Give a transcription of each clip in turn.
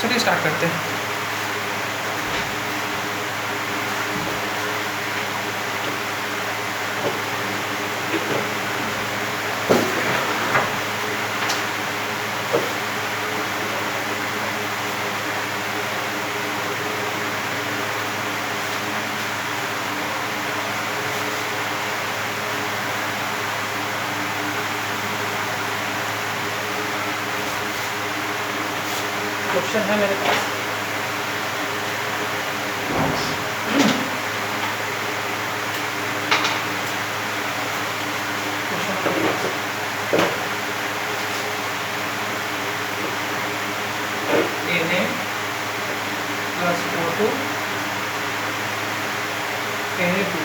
चलिए स्टार्ट करते हैं। क्वेश्चन है मेरे पास। Na plus O2 Na2।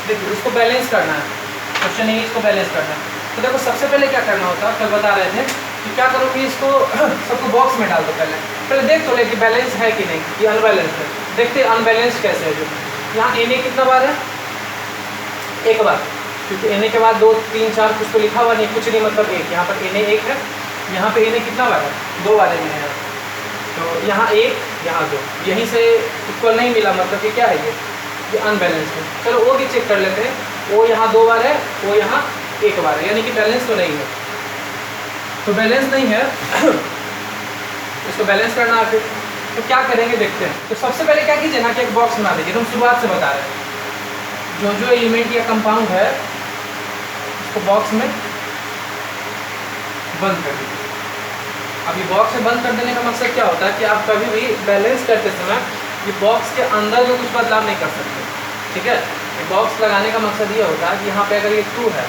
देखो इसको बैलेंस करना है, क्वेश्चन है इसको बैलेंस करना है। तो देखो सबसे पहले क्या करना होता है, कल बता रहे थे कि क्या करो कि इसको सबको बॉक्स में डाल दो। पहले देख तो ले कि बैलेंस है कि नहीं, ये अनबैलेंस है। देखते अनबैलेंस कैसे है। जो यहाँ Na कितना बार है, एक बार, क्योंकि Na के बाद 2 3 4 कुछ तो लिखा हुआ नहीं, कुछ नहीं मतलब एक। यहाँ पर Na 1 है, यहाँ पे Na कितना बार है, 2 बार है। तो यहाँ 1 यहाँ 2, यहीं से इक्वल नहीं मिला, मतलब कि क्या है ये अनबैलेंस है। चलो वो भी चेक कर लेते हैं। वो यहाँ 2 बार है, वो यहाँ 1 बार है, यानी कि बैलेंस तो नहीं है। तो बैलेंस नहीं है इसको बैलेंस करना है। फिर तो क्या करेंगे देखते हैं। तो सबसे पहले क्या कीजिए ना कि एक बॉक्स बना दीजिए। हम शुरुआत से बता रहे हैं, जो एलिमेंट या कंपाउंड है उसको बॉक्स में बंद कर दीजिए। अभी बॉक्स में बंद कर देने का मकसद क्या होता है कि आप कभी भी बैलेंस करते समय ये बॉक्स के अंदर में कुछ बदलाव नहीं कर सकते, ठीक है। ये बॉक्स लगाने का मकसद ये होता है कि यहाँ पे अगर ये 2 है,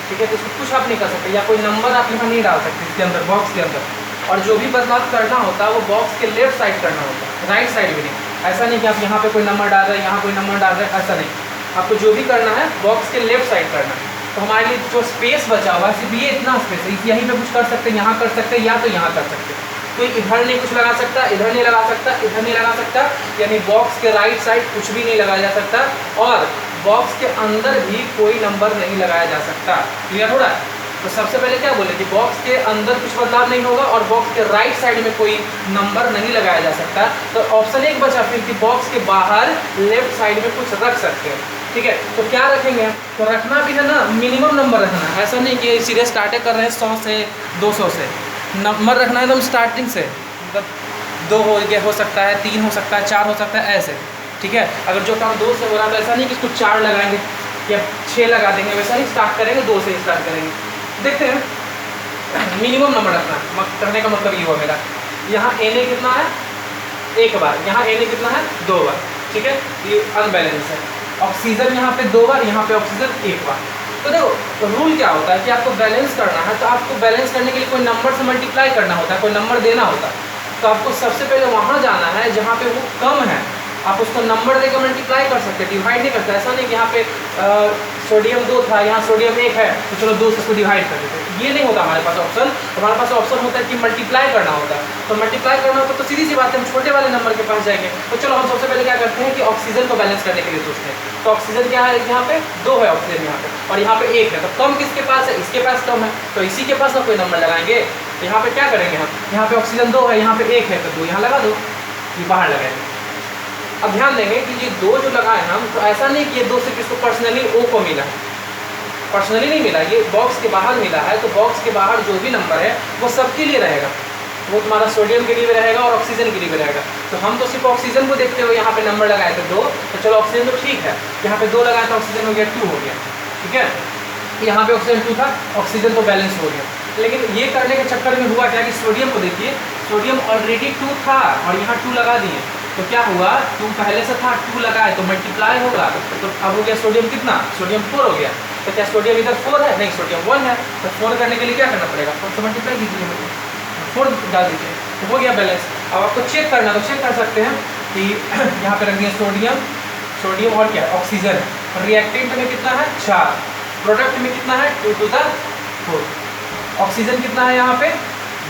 ठीक है, तो इसको कुछ आप नहीं कर सकते, या कोई नंबर आप यहाँ नहीं डाल सकते इसके अंदर, बॉक्स के अंदर। और जो भी बदलाव करना होता है वो बॉक्स के लेफ्ट साइड करना होता है, राइट साइड भी नहीं। ऐसा नहीं कि आप यहाँ पे कोई नंबर डाल रहे हैं, यहाँ कोई नंबर डाल रहे हैं, ऐसा नहीं। आपको जो भी करना है बॉक्स के लेफ्ट साइड करना है। तो हमारे लिए जो स्पेस बचा हुआ है सिर्फ ये इतना स्पेस है, यहीं पे कुछ कर सकते हैं, यहाँ कर सकते हैं, या तो यहाँ कर सकते हैं। कोई इधर नहीं कुछ लगा सकता, इधर नहीं लगा सकता, इधर नहीं लगा सकता, यानी बॉक्स के राइट साइड कुछ भी नहीं लगाया जा सकता। और बॉक्स के अंदर भी कोई नंबर नहीं लगाया जा सकता। क्लियर हो रहा है। तो सबसे पहले क्या बोले कि बॉक्स के अंदर कुछ बदलाव नहीं होगा और बॉक्स के राइट साइड में कोई नंबर नहीं लगाया जा सकता। तो ऑप्शन 1 बचा फिर कि बॉक्स के बाहर लेफ्ट साइड में कुछ रख सकते हैं, ठीक है। तो क्या रखेंगे, तो रखना भी है ना मिनिमम नंबर रखना है। ऐसा नहीं कि सीधे स्टार्टिंग कर रहे हैं 100 से 200 से, नंबर रखना है एकदम स्टार्टिंग से, मतलब 2 हो सकता है, 3 हो सकता है, 4 हो सकता है, ऐसे, ठीक है। अगर जो काम 2 से हो रहा है तो ऐसा नहीं कि इसको 4 लगाएंगे या 6 लगा देंगे, वैसा ही स्टार्ट करेंगे, 2 से स्टार्ट करेंगे। देखते हैं मिनिमम नंबर रखना करने का मतलब ये हुआ मेरा। यहाँ Na कितना है, 1 बार, यहाँ Na कितना है, 2 बार, ठीक है। ये अनबैलेंस है। ऑक्सीजन यहाँ पे 2 बार, यहाँ पे ऑक्सीजन 1 बार। तो देखो तो रूल क्या होता है कि आपको बैलेंस करना है, तो आपको बैलेंस करने के लिए कोई नंबर से मल्टीप्लाई करना होता है, कोई नंबर देना होता है। तो आपको सबसे पहले वहाँ जाना है जहाँ पे वो कम है, आप उसको नंबर देकर मल्टीप्लाई कर सकते हैं, डिवाइड नहीं करते। ऐसा नहीं कि यहाँ पे सोडियम 2 था, यहाँ सोडियम 1 है, तो चलो 2 से उसको डिवाइड कर देते, ये नहीं होता हमारे पास ऑप्शन। हमारे पास ऑप्शन होता है कि मल्टीप्लाई करना होता है। तो मल्टीप्लाई करना होता है तो सीधी सी बात है, हम छोटे वाले नंबर के पास जाएंगे। तो चलो हम सबसे पहले क्या करते हैं कि ऑक्सीजन को बैलेंस करने के लिए सोचते हैं। तो ऑक्सीजन क्या है, यहाँ पे 2 है ऑक्सीजन यहाँ पे, और यहाँ पे 1 है। तो कम किसके पास है, इसके पास कम है, तो इसी के पास ना कोई नंबर लगाएंगे। तो यहाँ पे क्या करेंगे हम, यहाँ पे ऑक्सीजन 2 है, यहाँ पे 1 है, तो 2 यहाँ लगा दो, ये बाहर लगाएंगे। अब ध्यान देंगे कि ये 2 जो लगाए हम, तो ऐसा नहीं कि ये 2 सिर्फ इसको पर्सनली O को मिला है, पर्सनली नहीं मिला, ये बॉक्स के बाहर मिला है। तो बॉक्स के बाहर जो भी नंबर है वो सबके लिए रहेगा, वो तुम्हारा सोडियम के लिए भी रहेगा और ऑक्सीजन के लिए भी रहेगा। तो हम तो सिर्फ ऑक्सीजन को देखते हुए यहाँ पे नंबर लगाए थे 2, तो चलो ऑक्सीजन तो ठीक है, यहाँ पे 2 लगाए तो ऑक्सीजन हो गया 2 हो गया, ठीक है। यहाँ पे ऑक्सीजन 2 था, ऑक्सीजन तो बैलेंस हो गया। लेकिन ये करने के चक्कर में हुआ क्या कि सोडियम को देखिए, सोडियम ऑलरेडी 2 था और यहाँ 2 लगा दिए, तो क्या हुआ, 2 पहले से था, 2 लगाए तो मल्टीप्लाई होगा, तो अब हो गया सोडियम कितना, सोडियम 4 हो गया। तो क्या सोडियम इधर 4 है, नहीं सोडियम 1 है। तो 4 करने के लिए क्या करना पड़ेगा, 4 से मल्टीप्लाई कीजिए, 4 डाल दीजिए, तो हो गया बैलेंस। अब आपको चेक करना तो चेक कर सकते हैं कि यहाँ पे रख दिया सोडियम, सोडियम और क्या ऑक्सीजन, रिएक्टेंट में कितना है 4, प्रोडक्ट में कितना है 2 to the 4, ऑक्सीजन कितना है यहाँ पे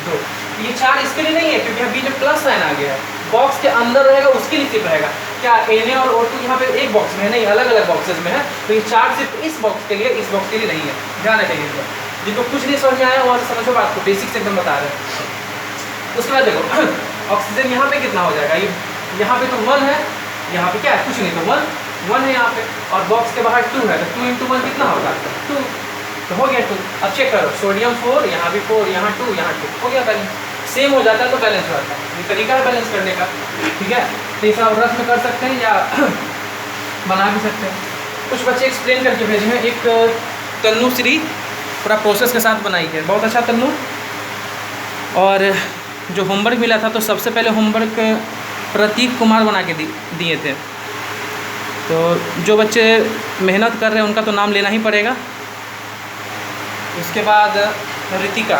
2। ये 4 इसके लिए नहीं है क्योंकि यहाँ बीच में प्लस साइन आ गया है, बॉक्स के अंदर रहेगा उसके लिए सिर्फ रहेगा। क्या Na और O2 यहाँ पे एक बॉक्स में है, नहीं अलग अलग बॉक्सेस में है। तो ये 4 सिर्फ इस बॉक्स के लिए, इस बॉक्स के लिए नहीं है, ध्यान रखिए। जिनको कुछ नहीं समझ में आया वहाँ से समझो बात को, बेसिक से एकदम बता रहे हैं। उसके बाद देखो ऑक्सीजन यहाँ पे कितना हो जाएगा, ये यहाँ पे तो 1 है, यहाँ पे क्या है, कुछ नहीं, तो 1 है यहाँ पे, और बॉक्स के बाहर 2 है, तो 2 × 1 कितना होगा 2, तो हो गया 2। अब चेक करो, सोडियम 4, यहाँ भी 4, यहाँ 2, यहाँ 2, हो गया बैलेंस। सेम हो जाता है तो बैलेंस हो जाता है, ये तरीका है बैलेंस करने का, ठीक है। तो इस रस में कर सकते हैं या बना भी सकते हैं। कुछ बच्चे एक्सप्लेन करके भेजे हैं, एक तन्नुश्री पूरा प्रोसेस के साथ बनाई है, बहुत अच्छा तन्नू। और जो होमवर्क मिला था तो सबसे पहले होमवर्क प्रतीक कुमार बना के दिए थे, तो जो बच्चे मेहनत कर रहे हैं उनका तो नाम लेना ही पड़ेगा। उसके बाद रितिका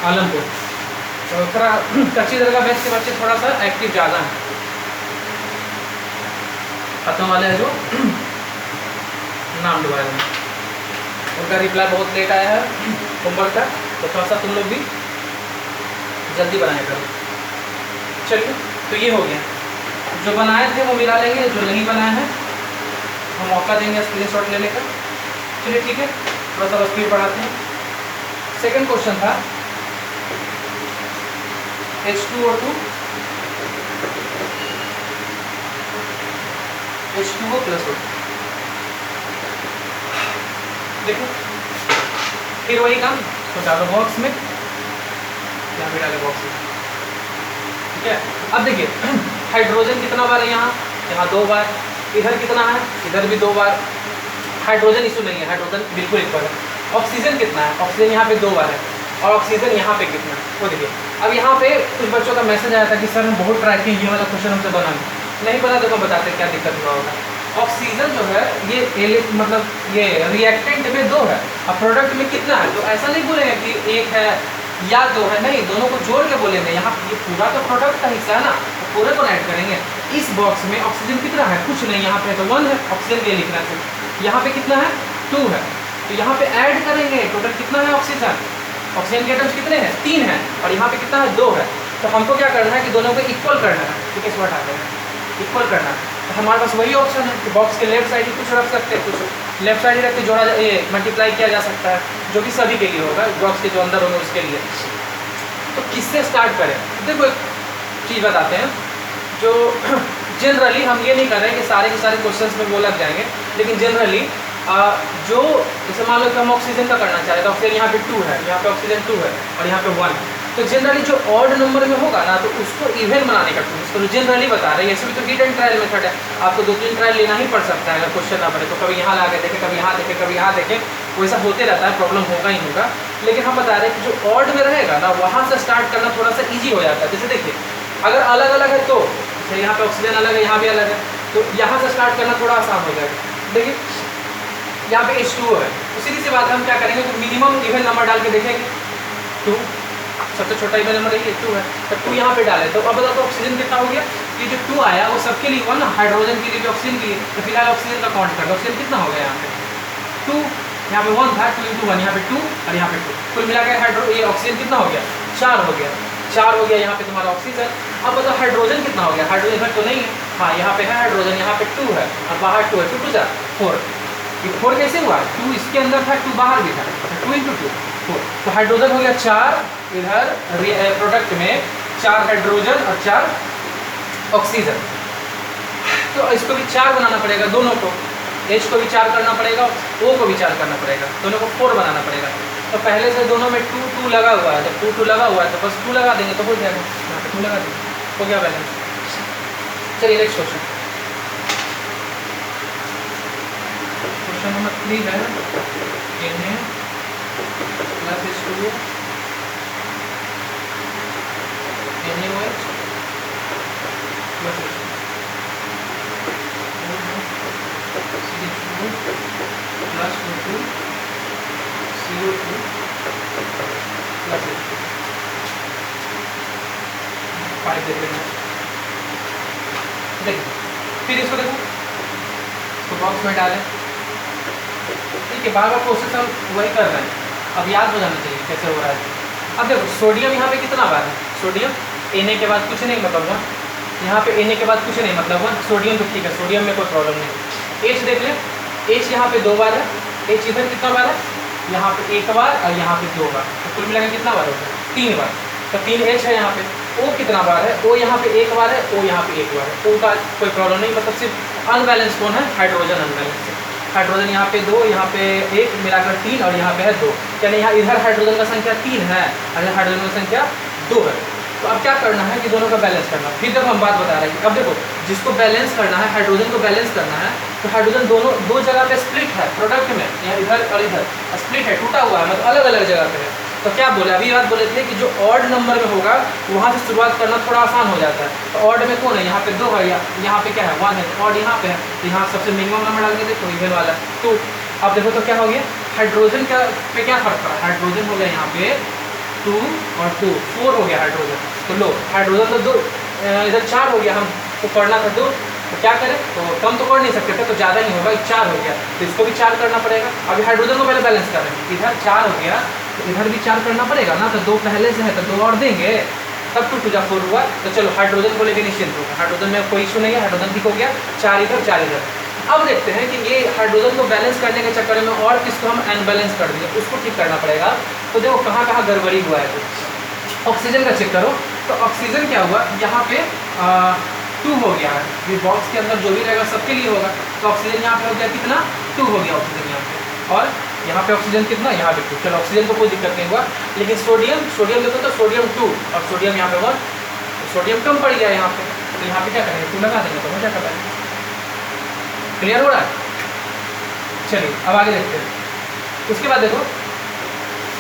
आलमपुर, तो थोड़ा कच्ची दरगाह बैच के बच्चे थोड़ा सा एक्टिव ज़्यादा हैं, खत्म वाले हैं जो नाम दोबारा में, उनका रिप्लाई बहुत लेट आया है होमवर्क का, तो थोड़ा सा तुम लोग भी जल्दी बनाया करो। चलिए, तो ये हो गया, जो बनाए थे वो मिला लेंगे, जो नहीं बनाए हैं हम मौका देंगे स्क्रीनशॉट लेने का। चलिए ठीक है, थोड़ा सा स्पीड बढ़ाते हैं। सेकंड क्वेश्चन था H2O2 H2O + O2, देखो फिर वही काम, तो डालो बॉक्स में, यहाँ पे डाले बॉक्स में, ठीक है। अब देखिए हाइड्रोजन कितना बार है, यहाँ 2 बार, इधर कितना है, इधर भी 2 बार। हाइड्रोजन इशू नहीं है, हाइड्रोजन बिल्कुल एक बार है। ऑक्सीजन कितना है, ऑक्सीजन यहाँ पे 2 बार है, और ऑक्सीजन यहाँ पे कितना है वो देखिए। अब यहाँ पे कुछ बच्चों का मैसेज आया था कि सर हम बहुत ट्राई किए, ये वाला क्वेश्चन हमसे बना नहीं पता, देखो बताते क्या दिक्कत हुआ होगा। ऑक्सीजन जो है ये मतलब ये रिएक्टेंट में 2 है, अब प्रोडक्ट में कितना है, तो ऐसा नहीं बोलेंगे कि 1 है या 2 है, नहीं, दोनों को जोड़ के बोलेंगे। यहाँ ये पूरा तो प्रोडक्ट का हिस्सा है ना, तो पूरे को ऐड करेंगे। इस बॉक्स में ऑक्सीजन कितना है, कुछ नहीं, यहाँ पे तो 1 है, ऑक्सीजन के लिए लिखना है। यहाँ पे कितना है 2 है, तो यहाँ पे ऐड करेंगे, टोटल कितना है ऑक्सीजन, ऑक्सीजन के एटम्स कितने हैं 3 है, और यहाँ पे कितना है 2 है। तो हमको क्या करना है कि दोनों को इक्वल करना है, ठीक है, इसको हटा देना, इक्वल करना है। तो हमारे पास वही ऑप्शन है कि बॉक्स के लेफ्ट साइड ही कुछ रख सकते हैं, कुछ लेफ्ट साइड ही रख के जोड़ा ये मल्टीप्लाई किया जा सकता है, जो कि सभी के लिए होगा, बॉक्स के जो अंदर होंगे उसके लिए। तो किससे स्टार्ट करें, देखो एक चीज़ बताते हैं, जो जनरली हम ये नहीं कर रहे हैं कि सारे के सारे क्वेश्चंस में वो लग जाएंगे, लेकिन जनरली जो जैसे मान लो कि हम ऑक्सीजन का करना चाहे तो ऑक्सीजन यहाँ पे 2 है, यहाँ पे ऑक्सीजन 2 है, और यहाँ पे 1 है। तो जनरली जो ऑड नंबर में होगा ना, तो उसको इवन बनाने का उसको जनरली बता रहे हैं। ऐसे भी तो हिट एंड ट्रायल मेथड है, आपको 2-3 ट्रायल लेना ही पड़ सकता है अगर क्वेश्चन ना बने तो। कभी यहाँ ला के देखें, कभी यहाँ देखें, कभी यहाँ देखें, वैसा होते रहता है, प्रॉब्लम होगा ही होगा। लेकिन हम बता रहे हैं कि जो ऑड में रहेगा ना, वहाँ से स्टार्ट करना थोड़ा सा ईजी हो जाता है। जैसे देखिए अगर अलग अलग है तो जैसे यहाँ पे ऑक्सीजन अलग है, यहाँ भी अलग है, तो यहाँ से स्टार्ट करना थोड़ा आसान हो जाएगा। देखिए यहाँ पे H2O है, तो सीधी सी बात है, हम क्या करेंगे तो मिनिमम इवन नंबर डाल के देखेंगे। 2 सबसे छोटा इवन नंबर है, 2 है, तो 2 यहाँ पे डाले। तो अब बताओ तो ऑक्सीजन कितना हो गया, ये जो 2 आया वो सबके लिए 1, हाइड्रोजन के लिए भी ऑक्सीजन के लिए, तो फिलहाल ऑक्सीजन का काउंट कर लो, ऑक्सीजन कितना हो गया यहाँ पे 2, यहाँ पे 1 था, 2 × 1, यहाँ पे 2 और यहाँ पे 2, कुल मिला के ये ऑक्सीजन कितना हो गया 4 हो गया, 4 हो गया यहाँ पे तुम्हारा ऑक्सीजन। अब बताओ हाइड्रोजन कितना हो गया, हाइड्रोजन इधर तो नहीं है, हाँ यहाँ पे है हाइड्रोजन, यहाँ पे 2 है और बाहर 2 है, 2 × 4, ये 4 कैसे हुआ, 2 इसके अंदर था, 2 बाहर भी था, 2 × 2 4, तो हाइड्रोजन हो गया 4, इधर प्रोडक्ट में 4 हाइड्रोजन और 4 ऑक्सीजन। तो इसको भी 4 बनाना पड़ेगा, दोनों को, H को भी 4 करना पड़ेगा, O को भी 4 करना पड़ेगा, दोनों को 4 बनाना पड़ेगा। तो पहले से दोनों में 2 2 लगा हुआ है, जब 2 2 लगा हुआ है तो बस 2 लगा देंगे तो हो जाएगा, यहाँ पे 2 लगा देंगे, हो गया बैलेंस। चलिए नेक्स्ट क्वेश्चन, क्वेश्चन नंबर 3 है, Na plus H2O NaOH plus CH2O plus O2 CO2 plus 5 देते हैं। देखिए फिर इसको देखो तो बॉक्स में डालें, ठीक है, बार-बार प्रोसेस हम वही कर रहे हैं, अब याद हो जाना चाहिए कैसे हो रहा है। अब देखो सोडियम यहाँ पे कितना बार है, सोडियम Na के बाद कुछ नहीं मतलब 1, यहाँ पे Na के बाद कुछ नहीं मतलब 1, सोडियम तो ठीक है, सोडियम में कोई प्रॉब्लम नहीं। H देख लें, H यहाँ पे 2 बार है, H इधर कितना बार है, यहाँ पे 1 बार और यहाँ पे 2 बार, तो कुल मिलाकर कितना बार हो गया 3 बार, तो 3 H है यहाँ पे, ओ कितना बार है, ओ यहाँ पे एक बार है, ओ यहाँ पे एक बार है, ओ का कोई प्रॉब्लम नहीं, मतलब सिर्फ अनबैलेंस कौन है, हाइड्रोजन अनबैलेंस है। हाइड्रोजन यहाँ पे 2, यहाँ पे 1 मिलाकर 3 और यहाँ पे है 2, यानी यहाँ इधर हाइड्रोजन का संख्या 3 है और इधर हाइड्रोजन का संख्या 2 है। तो अब क्या करना है कि दोनों का बैलेंस करना। फिर जब हम बात बता रहे हैं कि अब देखो जिसको बैलेंस करना है, हाइड्रोजन को बैलेंस करना है, तो हाइड्रोजन दोनों दो जगह पे स्प्लिट है प्रोडक्ट में, यहाँ इधर और इधर स्प्लिट है, टूटा हुआ है, मतलब अलग अलग जगह पे है। तो क्या बोले, अभी बात बोले थे कि जो ऑड नंबर में होगा वहाँ से शुरुआत करना थोड़ा आसान हो जाता है। तो ऑड में कौन है, यहाँ पे 2 है, यहाँ पे क्या है 1 है, ऑड यहाँ पे है, तो यहाँ सबसे मिनिमम नंबर डाल के देखो इवन वाला 2। अब देखो तो क्या हो गया, हाइड्रोजन का पे क्या फर्क पड़ा, हाइड्रोजन हो गया यहाँ पे 2 और 2 4 हो गया हाइड्रोजन। तो लो हाइड्रोजन तो 2 इधर 4 हो गया, हमको पढ़ना था 2, तो क्या करें, तो कम तो कर नहीं सकते थे, तो ज़्यादा नहीं होगा, 4 हो गया, तो इसको भी 4 करना पड़ेगा। अभी हाइड्रोजन को पहले बैलेंस कर रहे हैं, इधर 4 हो गया तो इधर भी 4 करना पड़ेगा ना, तो 2 पहले से है तो 2 और देंगे, तब 2 2 4 हुआ। तो चलो हाइड्रोजन को लेकर निश्चिंत होगा, हाइड्रोजन में कोई इशू नहीं है, हाइड्रोजन ठीक हो गया, 4 इधर 4 इधर। अब देखते हैं कि ये हाइड्रोजन को बैलेंस करने के चक्कर में और किसको हम अनबैलेंस कर देंगे, उसको ठीक करना पड़ेगा। तो देखो कहाँ कहाँ गड़बड़ी हुआ है, तो ऑक्सीजन का चेक करो। तो ऑक्सीजन क्या हुआ, यहाँ पे 2 हो गया है, ये बॉक्स के अंदर जो भी रहेगा सबके लिए होगा, तो ऑक्सीजन यहाँ पे हो गया कितना 2 हो गया ऑक्सीजन यहाँ पे, और यहाँ पे ऑक्सीजन कितना, यहाँ पे 2। चलो ऑक्सीजन को कोई दिक्कत नहीं हुआ, लेकिन सोडियम देखो तो सोडियम 2 और सोडियम यहाँ पे 1, तो सोडियम कम पड़ गया यहाँ पे, तो यहाँ पे क्या करेंगे 2 लगा देंगे, तो हो जाएगा बैलेंस। क्लियर हो रहा है, चलिए अब आगे देखते हैं। उसके बाद देखो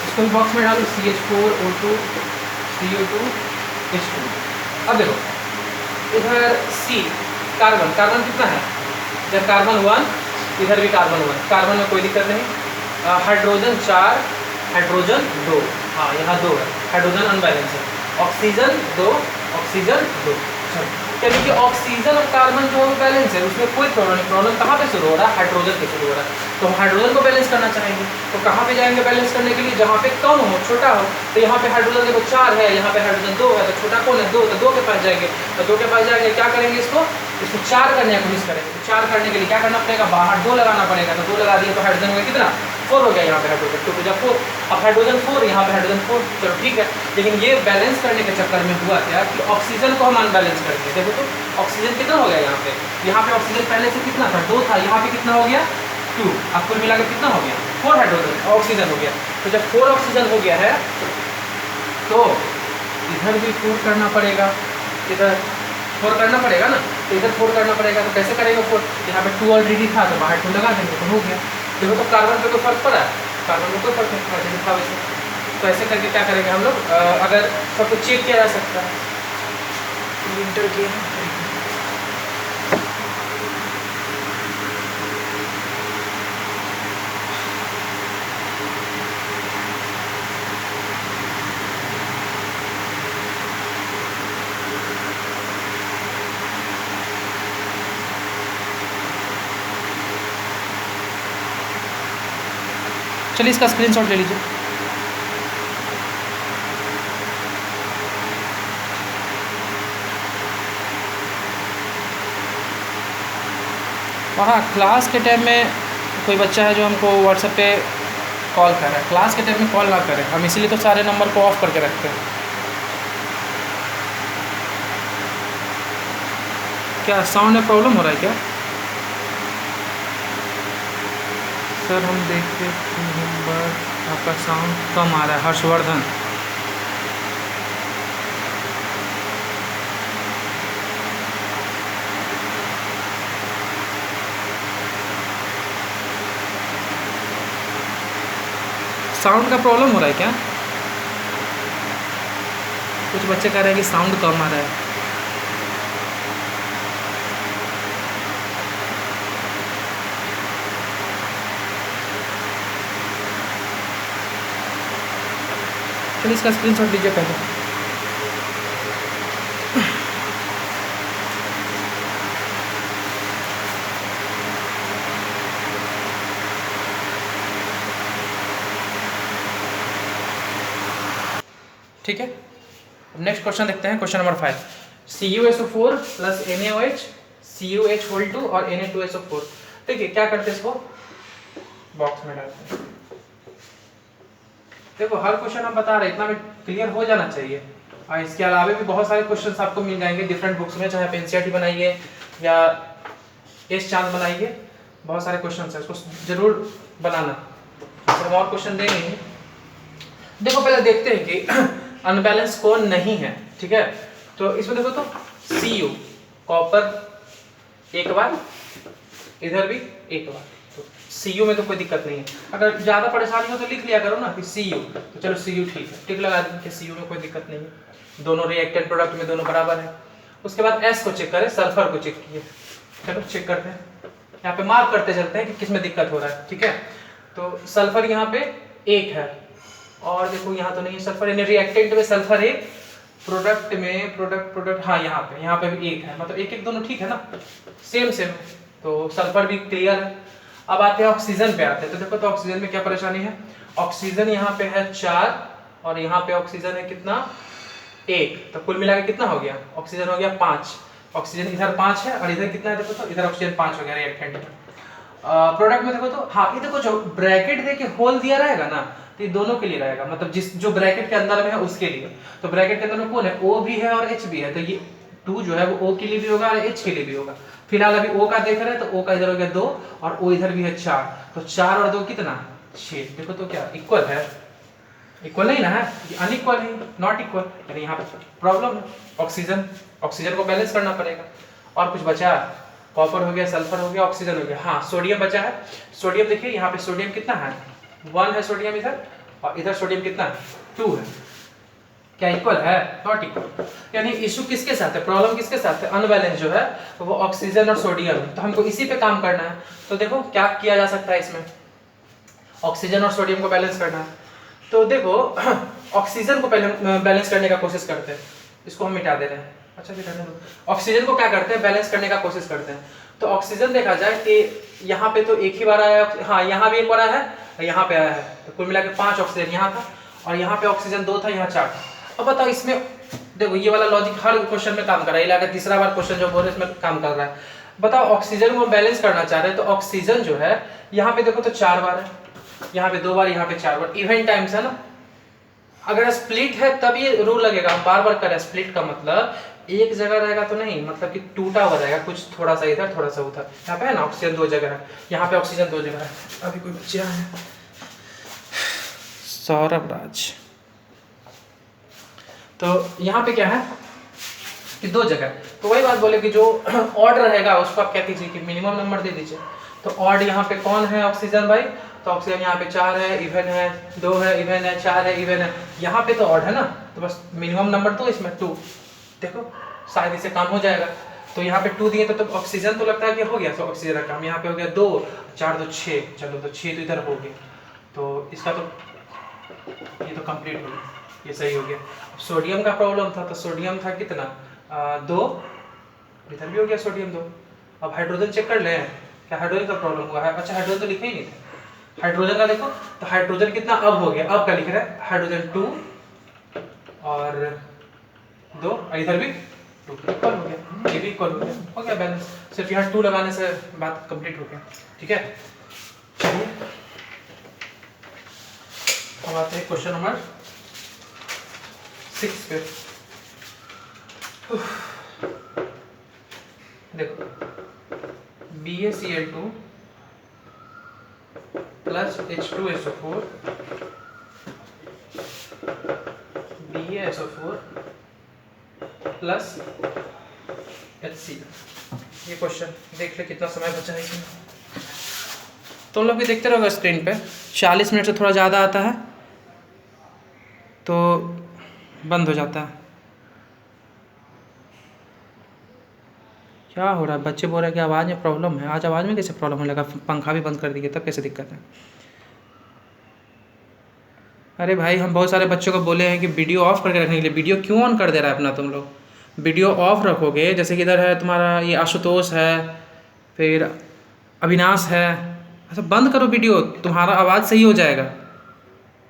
इसको बॉक्स में डालो CH4O2 CO2 H2। अब देखो इधर C कार्बन कितना है, इधर कार्बन 1, इधर भी कार्बन 1, कार्बन में कोई दिक्कत नहीं। हाइड्रोजन 4, हाइड्रोजन 2, हाँ यहाँ 2 है, हाइड्रोजन अनबैलेंस है। Oxygen 2, oxygen 2। यानी कि ऑक्सीजन और कार्बन जो है बैलेंस है, उसमें कोई प्रॉब्लम नहीं। प्रॉब्लम कहाँ पे शुरू हो रहा है, हाइड्रोजन पे शुरू हो रहा है। तो हम हाइड्रोजन को बैलेंस करना चाहेंगे, तो कहाँ पे जाएंगे बैलेंस करने के लिए, जहाँ पे कम हो, छोटा हो। तो यहाँ पे हाइड्रोजन देखो 4 है, यहाँ पे हाइड्रोजन 2 है, तो छोटा कौन है 2, तो 2 के पास जाएंगे। तो 2 के पास जाएंगे क्या करेंगे, इसको 4 करने की कोशिश करेंगे। तो 4 करने के लिए क्या करना पड़ेगा, बाहर 2 लगाना पड़ेगा, तो 2 लगा दिए तो हाइड्रोजन हो गया कितना 4 हो गया, यहाँ पे हाइड्रोजन 2 2 4। अब हाइड्रोजन 4, यहाँ पे हाइड्रोजन 4, चलो ठीक है। लेकिन ये बैलेंस करने के चक्कर में हुआ क्या कि ऑक्सीजन को हम अनबैलेंस कर दिए। देखो तो ऑक्सीजन कितना हो गया, यहाँ पे ऑक्सीजन पहले से कितना था 2 था, यहाँ पे कितना हो गया 2, अब कुल मिलाकर कितना हो गया 4 हाइड्रोजन ऑक्सीजन हो गया। तो जब 4 ऑक्सीजन हो गया है तो इधर भी 4 करना पड़ेगा, इधर 4 करना पड़ेगा ना, तो इधर 4 करना पड़ेगा। तो कैसे करेगा 4, यहाँ पे 2 ऑलरेडी था तो बाहर 2 लगा देंगे तो हो गया। देखो तो कार्बन पे कोई फर्क पड़ा है, कार्बन में कोई फर्क नहीं पड़ा जैसे था वैसे। तो ऐसे करके क्या करेंगे हम लोग, अगर सबको चेक किया जा सकता है, इंटर किया चलिए इसका स्क्रीनशॉट ले लीजिए। वहाँ क्लास के टाइम में कोई बच्चा है जो हमको व्हाट्सएप पे कॉल कर रहा है, क्लास के टाइम में कॉल ना करें, हम इसीलिए तो सारे नंबर को ऑफ करके रखते हैं। क्या साउंड में प्रॉब्लम हो रहा है क्या सर? हम देखते नंबर आपका साउंड कम आ रहा है। हर्षवर्धन, साउंड का प्रॉब्लम हो रहा है क्या? कुछ बच्चे कह रहे हैं कि साउंड कम आ रहा है। चलिए इसका स्क्रीनशॉट लीजिए पहले। ठीक है, नेक्स्ट क्वेश्चन देखते हैं। Question number 5, CuSO4 plus NaOH CuH2 और Na2SO4। ठीक है, क्या करते हैं, इसको बॉक्स में डालते हैं। देखो हर क्वेश्चन हम बता रहे हैं, इतना में क्लियर हो जाना चाहिए। और इसके अलावा भी बहुत सारे क्वेश्चंस आपको मिल जाएंगे डिफरेंट बुक्स में, चाहे आप एनसीईआरटी बनाइए या एस चांद बनाइए, बहुत सारे क्वेश्चन है, उसको जरूर बनाना। तो हम और क्वेश्चन देंगे। देखो पहले देखते हैं कि अनबैलेंस कौन नहीं है, ठीक है। तो इसमें देखो तो Cu कॉपर एक बार, इधर भी एक बार, तो Cu में तो कोई दिक्कत नहीं है। अगर ज़्यादा परेशानी हो तो लिख लिया करो ना कि Cu, तो चलो Cu ठीक है, टिक लगा दें कि Cu में कोई दिक्कत नहीं है, दोनों रिएक्टेंट प्रोडक्ट में दोनों बराबर है। उसके बाद S को चेक करें, सल्फर को चेक किए, चलो चेक करते हैं, यहाँ पे मार्क करते चलते हैं कि किस में दिक्कत हो रहा है, ठीक है। तो सल्फर यहाँ पे एक है, और देखो यहाँ तो नहीं है सल्फर, यानी रिएक्टेंट में सल्फर एक, प्रोडक्ट में प्रोडक्ट हाँ यहाँ पे भी एक है, मतलब एक एक दोनों ठीक है ना, सेम, तो सल्फर भी क्लियर है। अब आते हैं ऑक्सीजन पे आते हैं। तो देखो तो ऑक्सीजन में क्या परेशानी है, ऑक्सीजन यहाँ पे है 4 और यहाँ पे ऑक्सीजन है कितना 1, तो कुल मिला के कितना हो गया, ऑक्सीजन हो गया 5। ऑक्सीजन इधर 5 है और इधर कितना है, देखो तो इधर ऑक्सीजन 5 हो गया रिएक्टेंट में। प्रोडक्ट में देखो तो हाँ, ये देखो जो ब्रैकेट दे के होल दिया रहेगा ना, तो ये दोनों के लिए रहेगा, मतलब जिस जो ब्रैकेट के अंदर में है उसके लिए। तो ब्रैकेट के अंदर में कौन है, O भी है और H भी है, तो ये 2 जो है वो O के लिए भी होगा और H के लिए भी होगा। फिलहाल अभी O का देख रहे हैं, तो O का इधर हो गया 2 और O इधर भी है 4, तो 4 और 2 कितना 6। देखो तो क्या इक्वल है, इक्वल नहीं ना है, अनइक्वल है, नॉट इक्वल, यानी यहाँ पे प्रॉब्लम है। ऑक्सीजन को बैलेंस करना पड़ेगा। और कुछ बचा, कॉपर हो गया, सल्फर हो गया, ऑक्सीजन हो गया, हाँ सोडियम बचा है। सोडियम देखिए यहाँ पे सोडियम कितना है 1 है सोडियम इधर, और इधर सोडियम कितना है 2 है, क्या इक्वल है, नॉट इक्वल। यानी इशू किसके साथ है, प्रॉब्लम किसके साथ है, अनबैलेंस जो है वो ऑक्सीजन और सोडियम है। तो हमको इसी पे काम करना है। तो देखो क्या किया जा सकता है, इसमें ऑक्सीजन और सोडियम को बैलेंस करना है। तो देखो ऑक्सीजन को पहले बैलेंस करने का कोशिश करते हैं, इसको हम मिटा दे रहे हैं, अच्छा मिटाने दो। ऑक्सीजन को क्या करते हैं, बैलेंस करने का कोशिश करते हैं। तो ऑक्सीजन देखा जाए कि यहाँ पे तो एक ही बार आया, हाँ यहाँ भी एक बार आया है, यहाँ पे आया है, तो कुल मिला के 5 ऑक्सीजन यहाँ था, और यहाँ पे ऑक्सीजन 2 था, यहाँ 4 था। अब बताओ इसमें देखो ये वाला लॉजिक हर क्वेश्चन में काम कर रहा है, इलाका तीसरा बार क्वेश्चन जो बोल रहे हैं इसमें काम कर रहा है। बताओ ऑक्सीजन को बैलेंस करना चाह रहे हैं, तो ऑक्सीजन जो है यहाँ पे देखो तो 4 बार है, यहाँ पे 2 बार, यहाँ पे 4 बार, इवन टाइम्स है ना। अगर स्प्लिट है तब ये रूल लगेगा, हम बार बार करें स्प्लिट का मतलब एक जगह रहेगा तो नहीं, मतलब कि टूटा हुआ रहेगा, कुछ थोड़ा सा इधर थोड़ा सा उधर। यहाँ पे है ना ऑक्सीजन 2 जगह है, यहाँ पे ऑक्सीजन 2 जगह है। अभी कोई बच्चा है सौरभ राज, तो यहाँ पे क्या है कि 2 जगह, तो वही बात बोले कि जो ऑड रहेगा उसको आप क्या कीजिए कि मिनिमम नंबर दे दीजिए। तो ऑड यहाँ पे कौन है, ऑक्सीजन भाई, तो ऑक्सीजन यहाँ पे 4 है, इवन है, 2 है, इवन है, 4 है, इवन है, यहाँ पे तो ऑड है ना, तो बस मिनिमम नंबर तो इसमें 2, देखो शायद इससे काम हो जाएगा। तो यहाँ पे 2 दिए तो ऑक्सीजन तो लगता है कि हो गया, तो ऑक्सीजन का काम यहाँ पे हो गया 2, 4 2 6, चलो तो 6 तो इधर हो गया, तो इसका तो ये तो कंप्लीट हो गया, ये सही हो गया। अब सोडियम का प्रॉब्लम था, तो सोडियम था कितना 2, इधर भी हो गया सोडियम 2। अब हाइड्रोजन चेक कर लें, क्या हाइड्रोजन का प्रॉब्लम हुआ है, अच्छा हाइड्रोजन तो लिखे ही नहीं थे, हाइड्रोजन का देखो तो हाइड्रोजन कितना अब हो गया, अब क्या लिख रहा है हाइड्रोजन 2 और 2, इधर भी 2 इक्वल हो गया, ये भी इक्वल हो गया बैलेंस। सिर्फ यहाँ 2 लगाने से बात कंप्लीट हो गया, ठीक है। चलिए अब आते हैं क्वेश्चन नंबर 6 पे। देखो BaCl2 plus H2SO4 BaSO4 plus HCl। ये क्वेश्चन देख ले कितना समय बचा है इसमें। तुम लोग भी देखते रहोगे स्क्रीन पे, 40 मिनट से थोड़ा ज़्यादा आता है तो बंद हो जाता है। क्या हो रहा है, बच्चे बोल रहे हैं कि आवाज़ में प्रॉब्लम है। आज आवाज़ में कैसे प्रॉब्लम होने लगा, पंखा भी बंद कर दिए तब कैसे दिक्कत है। अरे भाई हम बहुत सारे बच्चों को बोले हैं कि वीडियो ऑफ करके रखने के लिए, वीडियो क्यों ऑन कर दे रहा है अपना तुम लोग, वीडियो ऑफ रखोगे। जैसे कि इधर है तुम्हारा ये आशुतोष है, फिर अविनाश है, अच्छा बंद करो वीडियो, तुम्हारा आवाज़ सही हो जाएगा,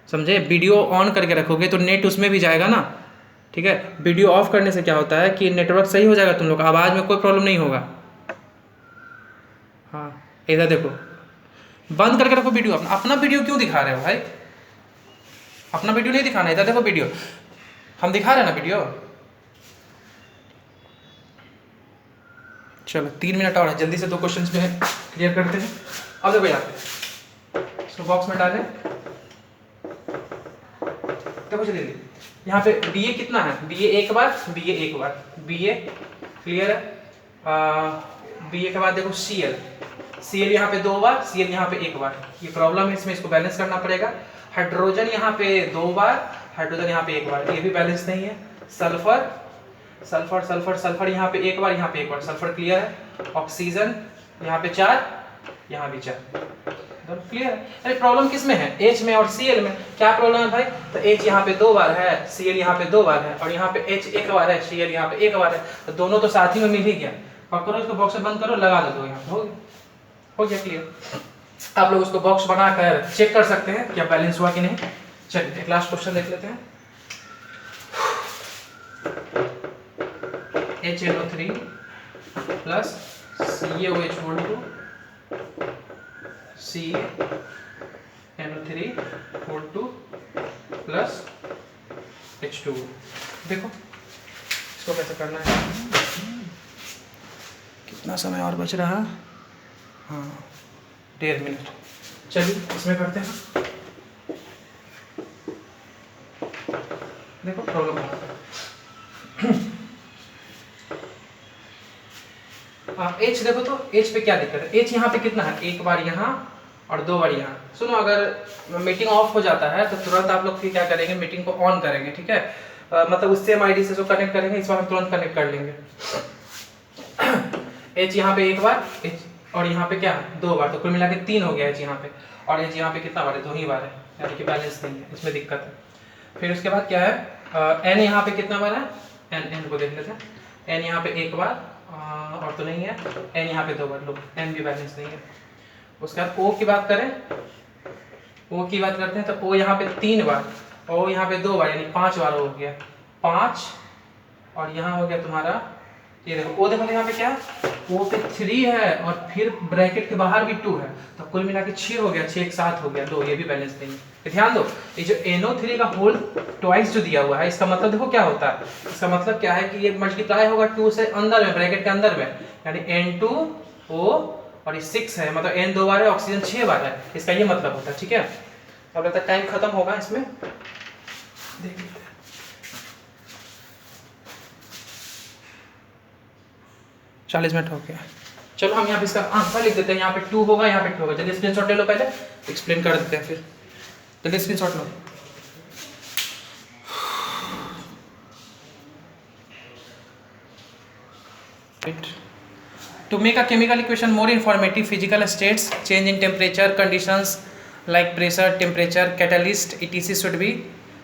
समझे। वीडियो ऑन करके रखोगे तो नेट उसमें भी जाएगा ना, ठीक है। वीडियो ऑफ करने से क्या होता है कि नेटवर्क सही हो जाएगा, तुम लोग आवाज़ में कोई प्रॉब्लम नहीं होगा। हाँ इधर देखो, बंद करके रखो वीडियो। अपना वीडियो क्यों दिखा रहे हो भाई, अपना वीडियो नहीं दिखाना, इधर देखो वीडियो। हम दिखा रहे हैं ना वीडियो। चलो 3 मिनट और है, जल्दी से 2 क्वेश्चंस में क्लियर करते हैं। अब देखो यहाँ पे इसको बॉक्स में डालें, देखो जल्दी यहाँ पे बी ए कितना है, बी ए एक बार, बी ए एक बार, बी ए क्लियर है। बी ए के बाद देखो सी एल, सी एल यहाँ पे 2 बार, सी एल यहाँ पे 1 बार। ये प्रॉब्लम है, इसमें इसको बैलेंस करना पड़ेगा। हाइड्रोजन यहाँ पे 2 बार, हाइड्रोजन यहाँ पे 1 बार, ये भी बैलेंस नहीं है। सल्फर सल्फर सल्फर सल्फर यहाँ पे 1 बार, यहाँ पे 1 बार, सल्फर क्लियर है। ऑक्सीजन यहाँ पे 4, यहाँ भी 4, क्लियर है। अरे प्रॉब्लम किस में है, H में और Cl में। क्या प्रॉब्लम है भाई, तो H यहाँ पे 2 बार है, Cl यहाँ पे 2 बार है, और यहाँ पे H 1 बार है, Cl यहाँ पे 1 बार है, तो दोनों तो साथ ही में मिल ही गया। और करो इसको बॉक्स में बंद करो, लगा दो यहाँ पे, हो गया क्लियर। आप लोग उसको बॉक्स बनाकर चेक कर सकते हैं क्या बैलेंस हुआ कि नहीं। चलिए एक लास्ट क्वेश्चन देख लेते हैं। HNO3 plus CaOH12 CaNO3O2 plus H2O। देखो इसको कैसे करना है, कितना समय और बच रहा है, हाँ 1.5 मिनट। चलिए इसमें करते हैं। देखो प्रॉब्लम H देखो तो H पे क्या दिक्कत है, H यहाँ पे कितना है, 1 बार यहाँ और 2 बार यहाँ। सुनो अगर मीटिंग ऑफ हो जाता है तो तुरंत आप लोग फिर क्या करेंगे, मीटिंग को ऑन करेंगे, ठीक है। मतलब उससे हम आईडी से जो कनेक्ट करेंगे, इस बार हम तुरंत कनेक्ट कर लेंगे। H यहाँ पे 1 बार, H और यहाँ पे क्या 2 बार, तो कुल मिला के 3 हो गया H यहाँ पे, और H यहाँ पे कितना बार है, 2 ही बार है, यानी कि बैलेंस नहीं है, इसमें दिक्कत है। फिर उसके बाद क्या है, N यहाँ पे कितना बार है, N को देख लेते हैं। N यहाँ पे 1 बार और तो नहीं है, N यहाँ पे 2 बार, लो N भी बैलेंस नहीं है। उसके बाद O की बात करें, O की बात करते हैं तो O यहाँ पे 3 बार, O यहाँ पे 2 बार, यानी 5 बार हो गया, 5, और यहाँ हो गया तुम्हारा ये देखो O, देखो यहाँ पे क्या है, O पे 3 है और फिर ब्रैकेट के बाहर भी 2 है, तो कुल मिला के 6 हो गया, 6 एक साथ हो गया, 2 ये भी बैलेंस नहीं है। ध्यान दो, ये जो NO3 का होल ट्वाइस जो दिया हुआ है, इसका मतलब देखो क्या होता है, इसका मतलब क्या है कि ये मल्टीप्लाई होगा 2 से अंदर में, ब्रैकेट के अंदर में, यानी N2O, और ये 6 है, मतलब N 2 बार है, ऑक्सीजन 6 बार है, इसका ये मतलब होता है, ठीक है। अब लगता है टाइम खत्म होगा इसमें, देख लेते हैं। 40 मिनट हो गया। चलो हम यहाँ पे इसका आंसर लिख देते हैं, यहाँ पे 2 होगा, यहाँ पे 2 होगा। जल्दी स्क्रीनशॉट ले लो, पहले एक्सप्लेन कर देते हैं, फिर जल्दी screenshot low. To make a chemical equation more informative, physical states, change in temperature, conditions like pressure, temperature, catalyst, etc. should be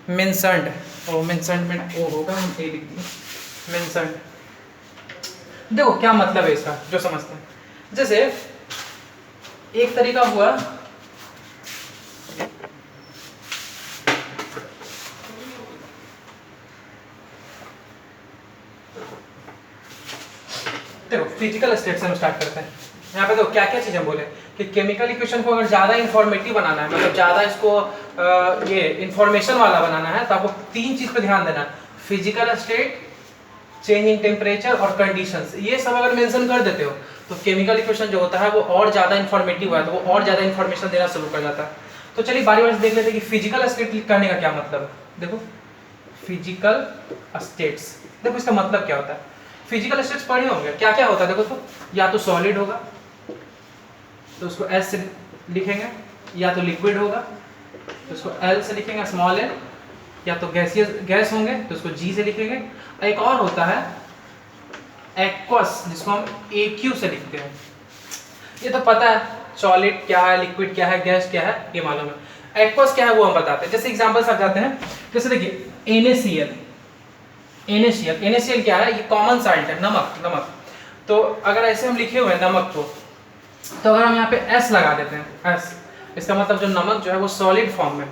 mentioned. Oh, mentioned में O होगा, हम A लिख देंगे, mentioned। देखो क्या मतलब है इसका, जो समझते हैं। जैसे एक तरीका हुआ, देखो फिजिकल स्टेट से हम स्टार्ट करते हैं। यहाँ पे देखो क्या क्या चीजें बोले कि केमिकल इक्वेशन को अगर ज्यादा इंफॉर्मेटिव बनाना है, मतलब ज्यादा इसको ये इंफॉर्मेशन वाला बनाना है, तो आपको 3 चीज पे ध्यान देना है, physical state, change in temperature और कंडीशंस। ये सब अगर मेंशन कर देते हो तो केमिकल इक्वेशन जो होता है वो और ज्यादा इंफॉर्मेटिव है, तो वो और ज्यादा इंफॉर्मेशन देना शुरू कर जाता है। तो चलिए बारी बारी से देख लेते हैं कि फिजिकल स्टेट करने का क्या मतलब है। देखो फिजिकल स्टेट्स, देखो इसका मतलब क्या होता है। फिजिकल स्टेट्स पढ़े होंगे, क्या क्या होता है देखो तो, या तो सॉलिड होगा तो उसको S से लिखेंगे, या तो लिक्विड होगा तो उसको L से लिखेंगे स्मॉल l, या तो गैस होंगे तो उसको G से लिखेंगे। एक और होता है एक्वस, जिसको हम AQ से लिखते हैं। ये तो पता है सॉलिड क्या है, लिक्विड क्या है, गैस क्या है, ये मालूम है। एक्वस क्या है वो हम बताते हैं। जैसे एग्जांपल समझाते हैं, जैसे देखिए NaCl क्या है, ये कॉमन साल्ट है, नमक। तो अगर ऐसे हम लिखे हुए हैं नमक को, तो अगर हम यहाँ पे S लगा देते हैं, S, इसका मतलब जो नमक जो है वो सॉलिड फॉर्म में,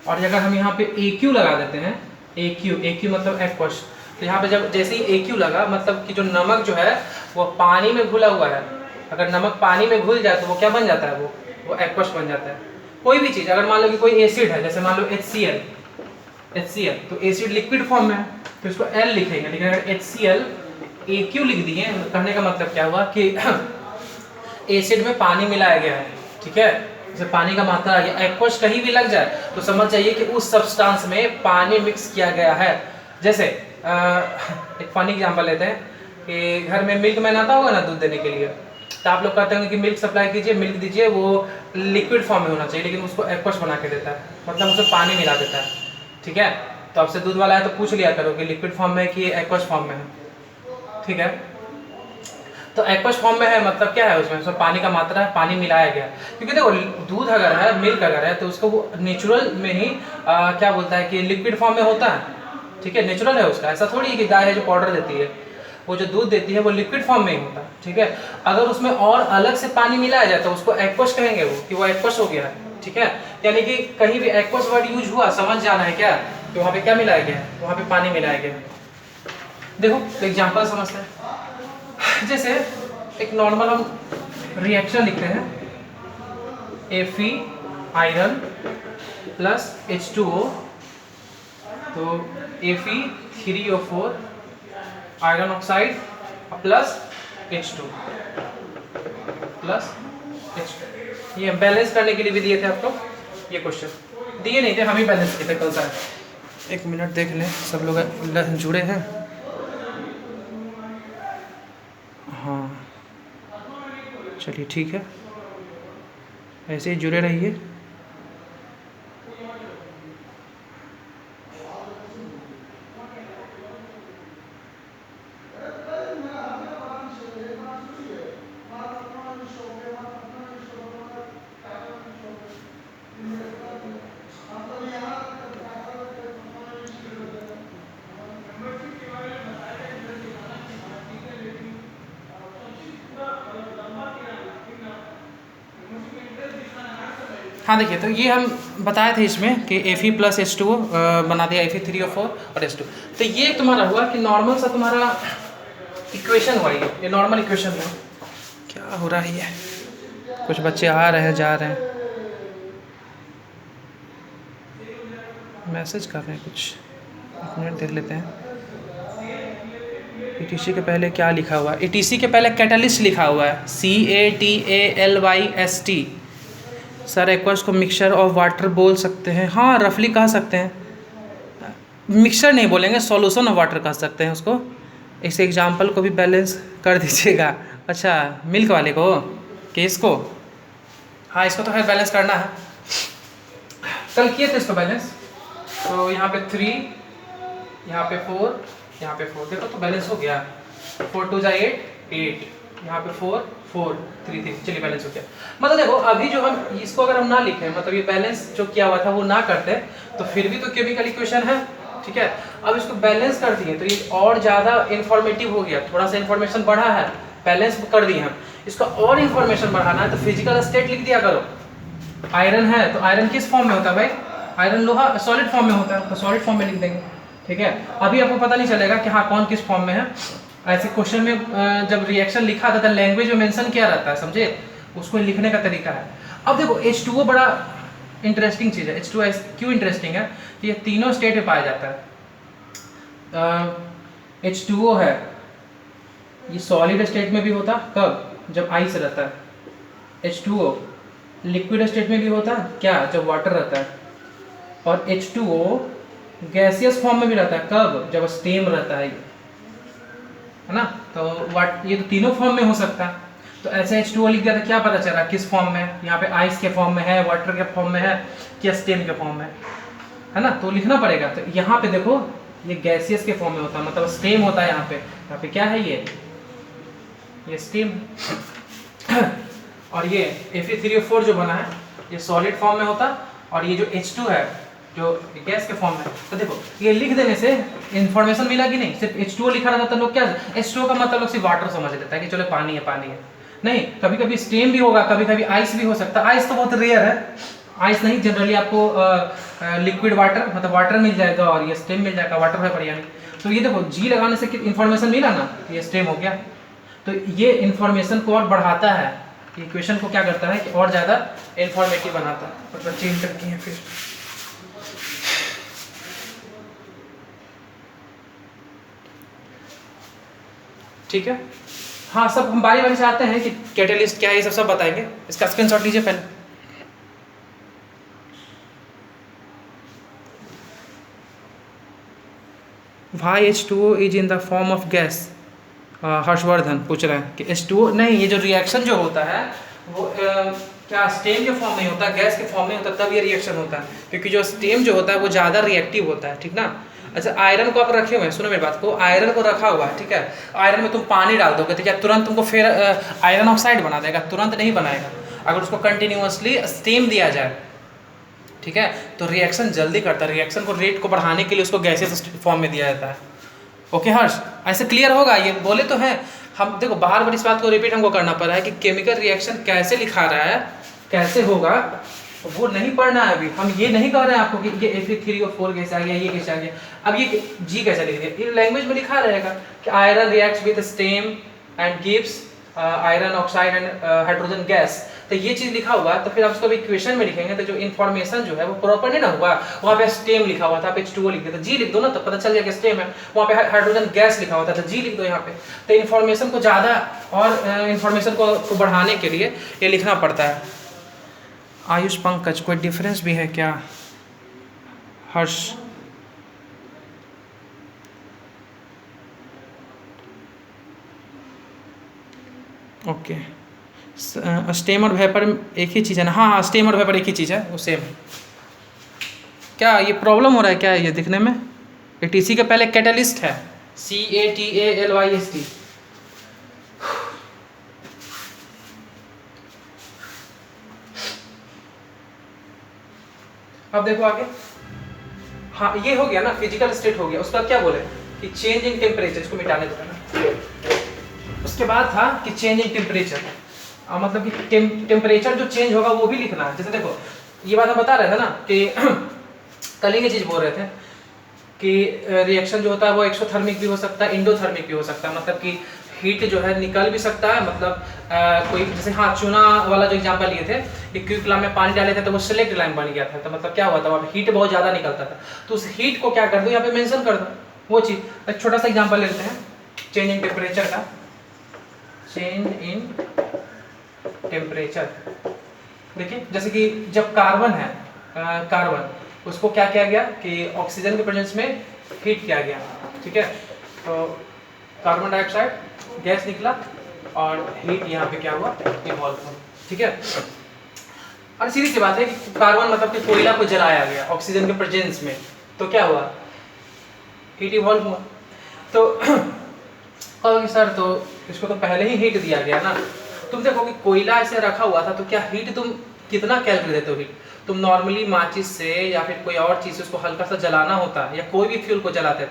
और अगर हम यहाँ पे AQ लगा देते हैं, AQ मतलब एक्वस, तो यहाँ पे जब जैसे ही AQ लगा, मतलब कि जो नमक जो है वो पानी में घुला हुआ है। अगर नमक पानी में घुल जाए तो वो क्या बन जाता है, वो एक्वस बन जाता है। कोई भी चीज़, अगर मान लो कि कोई एसिड है, जैसे मान लो HCl, HCl, तो एसिड लिक्विड फॉर्म में है तो इसको L लिखेंगे, लेकिन अगर HCl AQ लिख दिए कहने का मतलब क्या हुआ कि एसिड में पानी मिलाया गया है, ठीक है, जैसे पानी का मात्रा आ गया, एक्वस कहीं भी लग जाए तो समझ जाइए कि उस सब्सटेंस में पानी मिक्स किया गया है। जैसे एक फनी एग्जांपल लेते हैं कि घर में मिल्क मैन आता होगा ना दूध देने के लिए, तो आप लोग कहते होंगे कि मिल्क सप्लाई कीजिए, मिल्क दीजिए, वो लिक्विड फॉर्म में होना चाहिए, लेकिन उसको एक्वस बना के देता है, मतलब उसमें पानी मिला देता है, ठीक है। तो आपसे दूध वाला है तो पूछ लिया करो कि लिक्विड फॉर्म में कि एक्वस फॉर्म में है, ठीक है। तो एक्वस फॉर्म में है मतलब क्या है, उसमें पानी का मात्रा है, पानी मिलाया गया, क्योंकि देखो दूध अगर है, मिल्क अगर है, तो उसको वो नेचुरल में ही क्या बोलता है कि लिक्विड फॉर्म में होता है, ठीक है, नेचुरल है उसका, ऐसा थोड़ी है कि गाय है जो पाउडर देती है, वो जो दूध देती है वो लिक्विड फॉर्म में ही होता है, ठीक है। अगर उसमें और अलग से पानी मिलाया जाए तो उसको एक्वस कहेंगे, वो कि वो एक्वस हो गया है, ठीक है। यानी कि कहीं भी एक्वस वर्ड यूज हुआ समझ जाना है क्या, तो वहाँ पे क्या मिलाया गया है, वहाँ पे पानी मिलाया गया है। देखो एग्जाम्पल समझते हैं, जैसे एक नॉर्मल हम रिएक्शन लिखते हैं, Fe आयरन प्लस H2O, तो Fe3O4 iron oxide plus H2 plus H2, ये बैलेंस करने के लिए भी दिए थे आपको, ये क्वेश्चन दिए नहीं थे, हम ही बैलेंस किए थे कल सारे। एक मिनट देख लें सब लोग जुड़े हैं, हाँ चलिए ठीक है, ऐसे ही जुड़े रहिए। हाँ देखिए, तो ये हम बताए थे इसमें कि Fe प्लस H2O बना दिया Fe3O4 और H2, तो ये तुम्हारा हुआ कि नॉर्मल सा तुम्हारा इक्वेशन हुआ, ये नॉर्मल इक्वेशन है। क्या हो रहा है, ये कुछ बच्चे आ रहे हैं जा रहे हैं, मैसेज कर रहे हैं कुछ, एक मिनट देख लेते हैं। ETC के पहले क्या लिखा हुआ है, ETC के पहले कैटलिस्ट लिखा हुआ है, CATALYST। सर एक्वस को मिक्सचर और वाटर बोल सकते हैं, हाँ रफली कह सकते हैं, मिक्सचर नहीं बोलेंगे, सॉल्यूशन ऑफ वाटर कह सकते हैं उसको। इस एग्जाम्पल को भी बैलेंस कर दीजिएगा। अच्छा मिल्क वाले को कि इसको, हाँ इसको तो खैर बैलेंस करना है, कल किए थे इसको बैलेंस, तो यहाँ पे 3, यहाँ पे 4, यहाँ पे 4, देखो तो बैलेंस हो गया, 4 2 जा 8, 8, यहाँ पे 4 4 3 3, चलिए बैलेंस हो गया। मतलब देखो अभी जो हम इसको अगर हम ना लिखें, मतलब ये बैलेंस जो किया हुआ था वो ना करते, तो फिर भी तो केमिकल इक्वेशन है, ठीक है। अब इसको बैलेंस कर दिए तो ये और ज़्यादा इन्फॉर्मेटिव हो गया, थोड़ा सा इन्फॉर्मेशन बढ़ा है, बैलेंस कर दिए हम, इसको और इन्फॉर्मेशन बढ़ाना है तो फिजिकल स्टेट लिख दिया करो। आयरन है तो आयरन किस फॉर्म में होता है भाई, आयरन लोहा सॉलिड फॉर्म में होता है, तो सॉलिड फॉर्म में लिख देंगे, ठीक है। अभी आपको पता नहीं चलेगा कि हाँ कौन किस फॉर्म में है, ऐसे क्वेश्चन में जब रिएक्शन लिखा था तो लैंग्वेज में मेंशन किया रहता है, समझे, उसको लिखने का तरीका है। अब देखो H2O बड़ा इंटरेस्टिंग चीज़ है, H2O क्यों इंटरेस्टिंग है, ये तीनों स्टेट में पाया जाता है। H2O है ये सॉलिड स्टेट में भी होता, कब, जब आइस रहता है। H2O लिक्विड स्टेट में भी होता है क्या, जब वाटर रहता है। और H2O गैसियस फॉर्म में भी रहता है, कब, जब स्टीम रहता है ना। तो ये तो तीनों फॉर्म में हो सकता है, तो ऐसे H2O लिख दिया तो क्या पता चला किस फॉर्म में, यहाँ पे आइस के फॉर्म में है, वाटर के फॉर्म में है, या स्टीम के फॉर्म में है ना, तो लिखना पड़ेगा। तो यहाँ पे देखो ये गैसियस के फॉर्म में होता है, मतलब स्टीम होता है, यहाँ पे क्या है, ये स्टीम। और ये Fe3O4 जो बना है ये सॉलिड फॉर्म में होता, और ये जो H2 है जो गैस के फॉर्म में। तो देखो ये लिख देने से इन्फॉर्मेशन मिला कि नहीं, सिर्फ H2O लिखा रहता तो लोग क्या, H2O का मतलब लोग सिर्फ वाटर समझ लेता है कि चलो पानी है पानी है, नहीं, कभी कभी स्टीम भी होगा, कभी कभी आइस भी हो सकता है। आइस तो बहुत रेयर है, आइस नहीं, जनरली आपको लिक्विड वाटर मतलब वाटर मिल जाएगा और ये स्टीम मिल जाएगा, वाटर है बढ़िया नहीं। तो ये देखो जी लगाने से इन्फॉर्मेशन मिला ना, ये स्टीम हो गया। तो ये इन्फॉर्मेशन को और बढ़ाता है, इक्वेशन को क्या करता है कि और ज़्यादा इन्फॉर्मेटिव बनाता है। और बच्चे इंटर किए हैं फिर ठीक है। हाँ, सब हम बारी बारी से आते हैं कि कैटेलिस्ट क्या है, ये सब बताएंगे। इसका स्क्रीनशॉट लीजिए पहले। Why H2O is in the form of gas? Harshvardhan पूछ रहे हैं कि H2O नहीं, ये जो रिएक्शन जो होता है वो क्या स्टेम के फॉर्म में होता है, गैस के फॉर्म में होता है, तब ये रिएक्शन होता है, क्योंकि जो स्टेम जो होता है वो ज़्यादा रिएक्टिव होता है, ठीक ना। अच्छा, आयरन को आप रखे हुए हैं, सुनो मेरी बात को, आयरन को रखा हुआ है, ठीक है। आयरन में तुम पानी डाल दोगे तो क्या तुरंत तुमको फिर आयरन ऑक्साइड बना देगा? तुरंत नहीं बनाएगा। अगर उसको कंटिन्यूअसली स्टीम दिया जाए, ठीक है, तो रिएक्शन जल्दी करता है। रिएक्शन को रेट को बढ़ाने के लिए उसको गैसेस फॉर्म में दिया जाता है। ओके हर्ष, ऐसे क्लियर होगा? ये बोले तो हैं हम, देखो बार बार इस बात को रिपीट हमको करना पड़ रहा है कि केमिकल रिएक्शन कैसे लिखा रहा है, कैसे होगा, वो नहीं पढ़ना है अभी। हम ये नहीं कह रहे हैं आपको कि ये Fe3 और 4 कैसे आ गया, ये कैसे आ गया, अब ये जी कैसे लिख दिया, ये लैंग्वेज में लिखा रहेगा कि iron reacts with stem and gives iron oxide and hydrogen gas. तो ये चीज़ लिखा हुआ है, तो फिर आप उसको इक्वेशन में लिखेंगे तो जो इन्फॉर्मेशन जो है वो प्रॉपर नहीं ना हुआ। वहाँ पे स्टेम लिखा हुआ था, आप H2O लिख देते, जी लिख दो ना, तो पता चल जाएगा स्टेम है। वहाँ पे हाइड्रोजन गैस लिखा हुआ था, तो जी लिख दो यहाँ पे। तो इन्फॉर्मेशन को ज़्यादा और इन्फॉर्मेशन को बढ़ाने के लिए ये लिखना पड़ता है। आयुष पंकज, कोई डिफरेंस भी है क्या? हर्ष, ओके, स्टेम और वेपर एक ही चीज़ है ना? हाँ हाँ, स्टेम और वेपर एक ही चीज़ है, वो सेम है। क्या ये प्रॉब्लम हो रहा है क्या ये दिखने में? ये टीसी के पहले कैटलिस्ट है, CATALYST। अब देखो आगे, हाँ ये हो गया ना, फिजिकल स्टेट हो गया। उसका क्या बोले कि चेंज इन टेम्परेचर, इसको मिटाने दो ना। उसके बाद था कि चेंज इन टेम्परेचर, मतलब कि टेम्परेचर जो चेंज होगा वो भी लिखना है। जैसे देखो ये बात हम बता रहे थे ना कि कल ही ये चीज़ बोल रहे थे कि रिएक्शन जो होता है वो एक्सोथर्मिक भी हो सकता है, इंडोथर्मिक भी हो सकता है। मतलब कि हीट जो है निकल भी सकता है, मतलब कोई जैसे, हाँ चूना वाला जो एग्जांपल लिए थे, कि क्विकलाम में पानी डाले थे तो वो सिलेक्ट लाइन बन गया था, तो मतलब क्या हुआ था, वहाँ हीट बहुत ज़्यादा निकलता था। तो उस हीट को क्या कर दो, यहाँ पे मेंशन कर दो वो चीज़। एक छोटा सा एग्जांपल लेते हैं चेंज इन टेम्परेचर का। चेंज इन टेम्परेचर, देखिए जैसे कि जब कार्बन है, कार्बन उसको क्या किया गया कि ऑक्सीजन के प्रेजेंस में हीट किया गया, ठीक है। तो कार्बन डाइऑक्साइड गैस निकला और हीट यहाँ पे क्या हुआ, इवॉल्व हुआ, ठीक है। और सीधी सी बात है कि कार्बन मतलब कि कोयला को जलाया गया ऑक्सीजन के प्रेजेंस में, तो क्या हुआ, हीट इवॉल्व हुआ। तो कहोगे सर तो इसको तो पहले ही हीट दिया गया ना। तुम देखो कि कोयला ऐसे रखा हुआ था, तो क्या हीट तुम कितना कैलकुलेट देते हो हीट? तुम नॉर्मली माचिस से या फिर कोई और चीज़ से उसको हल्का सा जलाना होता है, या कोई भी फ्यूल को जलाते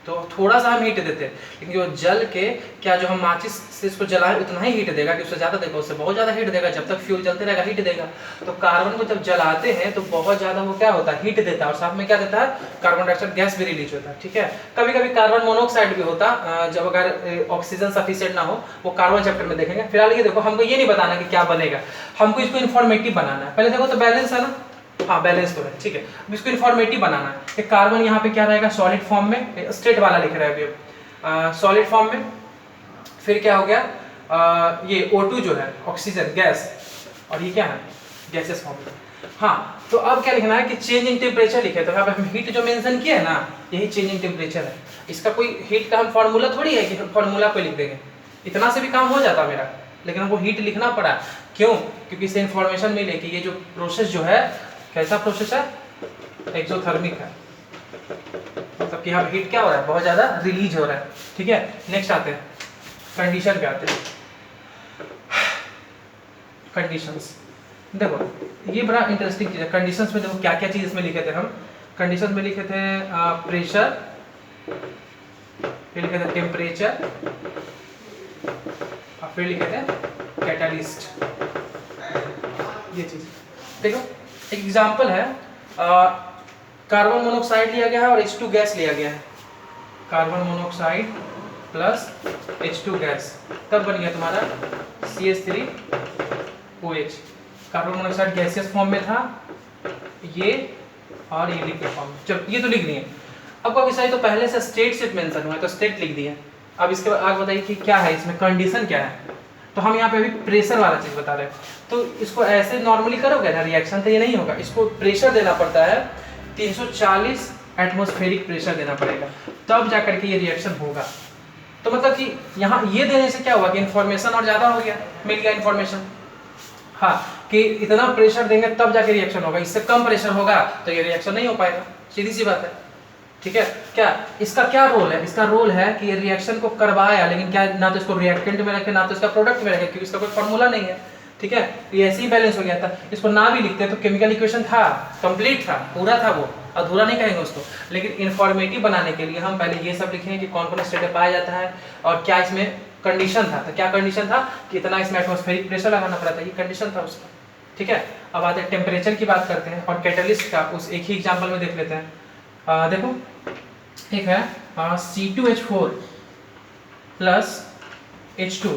तो थोड़ा सा हम हीट देते हैं, लेकिन जो जल के क्या जो हम माचिस से इसको जलाएं उतना ही हीट देगा कि उससे ज़्यादा देगा, उससे बहुत ज़्यादा हीट देगा। जब तक फ्यूल जलते रहेगा हीट देगा। तो कार्बन को जब जलाते हैं तो बहुत ज़्यादा वो क्या होता है, हीट देता है, और साथ में क्या देता है, कार्बन डाइऑक्साइड गैस भी रिलीज होता है, ठीक है। कभी कभी कार्बन मोनोऑक्साइड भी होता, जब अगर ऑक्सीजन सफिशिएंट ना हो, वो कार्बन चैप्टर में देखेंगे। फिलहाल ये देखो, हमको ये नहीं बताना कि क्या बनेगा, हमको इसको इन्फॉर्मेटिव बनाना है। पहले देखो तो बैलेंस है ना, हाँ बैलेंस तो है, ठीक है। अब इसको इन्फॉर्मेटिव बनाना है। एक कार्बन यहाँ पे क्या रहेगा, सॉलिड फॉर्म में, स्ट्रेट वाला लिख रहा है अभी सॉलिड फॉर्म में। फिर क्या हो गया, ये O2 जो है ऑक्सीजन गैस, और ये क्या है, गैसेस फॉर्म में। हाँ, तो अब क्या लिखना है कि चेंज इन टेम्परेचर लिखे। तो यहाँ पे हम हीट जो मेंशन किया है ना, यही चेंज इन टेम्परेचर है। इसका कोई हीट का हम फॉर्मूला थोड़ी है कि फॉर्मूला को लिख देंगे, इतना से भी काम हो जाता मेरा, लेकिन हमको हीट लिखना पड़ा। क्यों? क्योंकि इससे इन्फॉर्मेशन मिले कि ये जो प्रोसेस जो है कैसा प्रोसेस है, एक्सोथर्मिक है, मतलब कि यहाँ हीट क्या हो रहा है, बहुत ज़्यादा रिलीज हो रहा है, ठीक है। नेक्स्ट आते हैं कंडीशन पे आते हैं। कंडीशंस देखो, ये बड़ा इंटरेस्टिंग चीज़ है। कंडीशंस में देखो क्या क्या चीज़ इसमें लिखे थे हम। कंडीशन में लिखे थे प्रेशर, फिर लिखे थे टेम्परेचर, और फिर लिखे थे कैटालिस्ट। ये चीज़ देखो, एक एग्जाम्पल है, कार्बन मोनोऑक्साइड लिया गया है और H2 गैस लिया गया है। Carbon monoxide plus H2 gas, तब बन गया तुम्हारा CH3OH। Carbon monoxide gaseous form में था ये, और ये लिक्विड फॉर्म में। चलो ये तो लिख दिए। अब कभी सही तो पहले से स्टेट सिर्फ मेंशन हुआ है, तो स्टेट लिख दिया। अब इसके बाद आगे बताइए कि क्या है इसमें कंडीशन क्या है। तो हम यहाँ पे अभी प्रेशर वाला चीज़ बता रहे हैं। तो इसको ऐसे नॉर्मली करोगे ना रिएक्शन, तो ये नहीं होगा, इसको प्रेशर देना पड़ता है 340 एटमॉस्फेरिक प्रेशर देना पड़ेगा, तब जा करके ये रिएक्शन होगा। तो मतलब कि यहाँ ये देने से क्या हुआ कि इन्फॉर्मेशन और ज़्यादा हो गया, मिल गया इन्फॉर्मेशन। हाँ, कि इतना प्रेशर देंगे तब जाके रिएक्शन होगा, इससे कम प्रेशर होगा तो ये रिएक्शन नहीं हो पाएगा, सीधी सी बात है। ठीक है, क्या इसका क्या रोल है? इसका रोल है कि ये रिएक्शन को करवाया, लेकिन क्या ना तो इसको रिएक्टेंट में रखे ना तो इसका प्रोडक्ट में रखे, क्योंकि इसका कोई फॉर्मूला नहीं है। ठीक है, ये ऐसे ही बैलेंस हो गया था। इसको ना भी लिखते तो केमिकल इक्वेशन था, कंप्लीट था, पूरा था, वो अधूरा नहीं कहेंगे उसको। लेकिन इन्फॉर्मेटिव बनाने के लिए हम पहले ये सब लिखेंगे कि कौन कौन स्टेट पाया जाता है और क्या इसमें कंडीशन था। तो क्या कंडीशन था कि इतना इसमें एटमॉस्फेरिक प्रेशर लगाना पड़ा था, ये कंडीशन था उसका। ठीक है, अब आते हैं टेम्परेचर की बात करते हैं और कैटलिस्ट का, उस एक ही एग्जाम्पल में देख लेते हैं। देखो एक है C2H4 प्लस H2।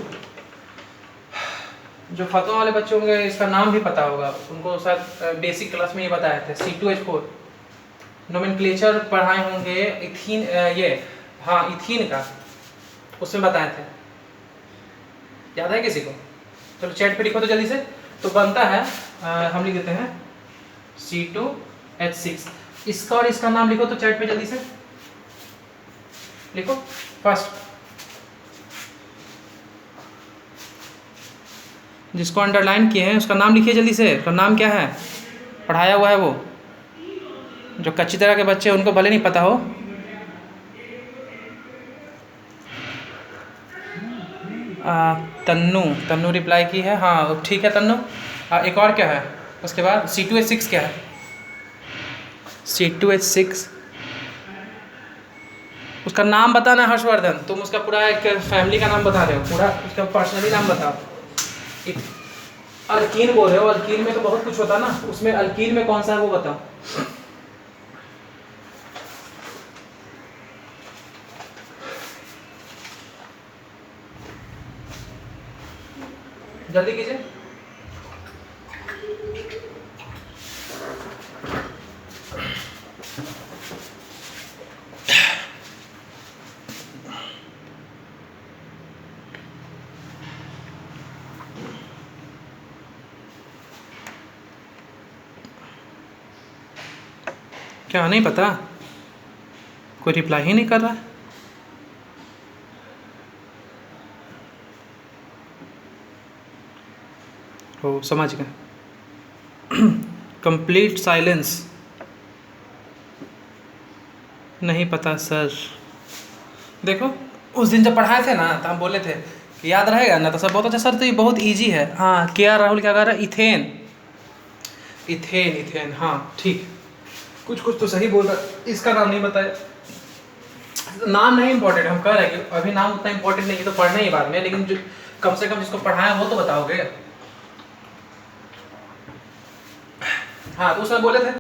जो फतवा वाले बच्चे होंगे इसका नाम भी पता होगा, उनको शायद बेसिक क्लास में ये बताए थे। C2H4 नोमेनक्लेचर पढ़ाए होंगे, इथीन ये हाँ इथीन का, उसमें बताए थे, याद है किसी को? चलो चैट पे लिखो तो जल्दी से। तो बनता है हम लिख देते हैं C2H6। इसका और इसका नाम लिखो तो चैट पे जल्दी से लिखो। फर्स्ट जिसको अंडरलाइन किए हैं उसका नाम लिखिए जल्दी से। तो नाम क्या है? पढ़ाया हुआ है वो, जो कच्ची तरह के बच्चे उनको भले नहीं पता हो। तन्नू, तन्नू रिप्लाई की है, हाँ ठीक है तन्नू। एक और क्या है उसके बाद? C2H6 क्या है? C2H6 उसका नाम बताना है हर्षवर्धन, तुम उसका पूरा एक फैमिली का नाम बता रहे हो, पूरा उसका पर्सनली नाम बताओ। अल्कीन बोल रहे हो, अल्कीन में तो बहुत कुछ होता ना, उसमें अल्कीन में कौन सा है वो बताओ। जल्दी कीजिए। क्या नहीं पता? कोई रिप्लाई ही नहीं कर रहा है। ओ समझ गए। कंप्लीट साइलेंस, नहीं पता सर। देखो उस दिन जब पढ़ाए थे ना तो हम बोले थे कि याद रहेगा ना, तो सब बहुत अच्छा सर, तो ये बहुत इजी है। हाँ क्या राहुल क्या कर रहा है? इथेन, इथेन, इथेन, हाँ ठीक, कुछ कुछ तो सही बोल रहा है। इसका नाम नहीं बताया, नाम नहीं इम्पोर्टेंट, हम कह रहे हैं कि अभी नाम उतना इम्पोर्टेंट नहीं है, तो पढ़ना ही बाद में, लेकिन जो कम से कम जिसको पढ़ाया वो तो बताओगे। हाँ तो उसमें बोले थे